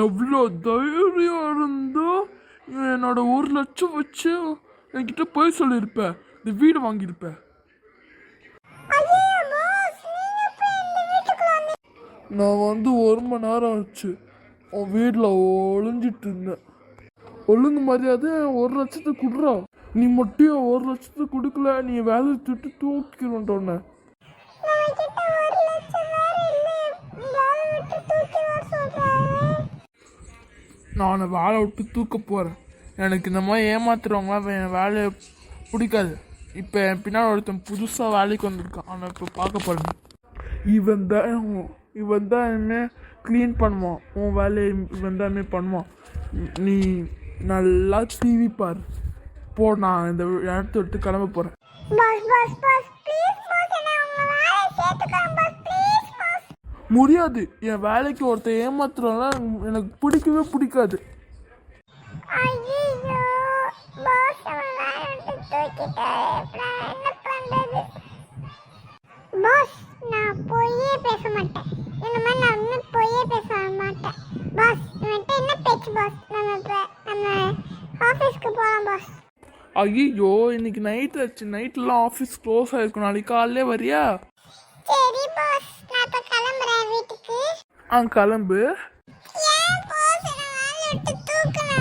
எவ்வளோ தைரியம் இருந்தோ என்னோட 1 லட்சம் வச்சு என்கிட்ட போய் சொல்லியிருப்ப, இந்த வீடு வாங்கியிருப்ப. நான் 1 மணி நேரம் ஆச்சு உன் வீட்டில் ஒளிஞ்சிட்டு இருந்தேன். ஒழுங்கு மரியாதை 1 லட்சத்தை கொடுறா. நீ மட்டும் 1 லட்சத்தை கொடுக்கல, நீ வேலையை விட்டு தூக்கிடுவேன்ட்டோன்ன. நான் வேலை விட்டு தூக்க போகிறேன். எனக்கு இந்த மாதிரி ஏமாத்துறவங்களாம் என் வேலையை பிடிக்காது. இப்போ என் பின்னால் ஒருத்தன் புதுசாக வேலைக்கு வந்திருக்கான். அவனை இப்போ பார்க்க போகிறேன். இவன் தான் இனிமேல் க்ளீன் பண்ணுவான். உன் வேலையை இவன் தான் இனிமேல் பண்ணுவான். நீ நல்லா டிவி பார். போ, நான் இந்த இடத்த விட்டு கிளம்ப போகிறேன். முடியாது. என் வேலைக்கு ஒருத்தர் ஏமாத்துறோம்லாம் எனக்கு பிடிக்கவே பிடிக்காது. பாஸ், நான் பொய்யே பேச மாட்டேன். இந்த மாதிரி நான் இன்னும் பொய்யே பேச மாட்டேன். பாஸ், இவன்ட்ட என்ன பேச்சு பாஸ்? நம்ம ஆஃபீஸ்க்கு போகலாம் பாஸ். ஐயோ, இன்னைக்கு நைட் ஆச்சு. நைட்லாம் ஆஃபீஸ் க்ளோஸ் ஆகிருக்கும். நாளைக்கு காலையிலே வரியா? சரி பாஸ், நான் இப்போ கிளம்புறேன் வீட்டுக்கு. கிளம்பு. ஏன் பாஸ், என்ன வேலையை விட்டு தூக்குனா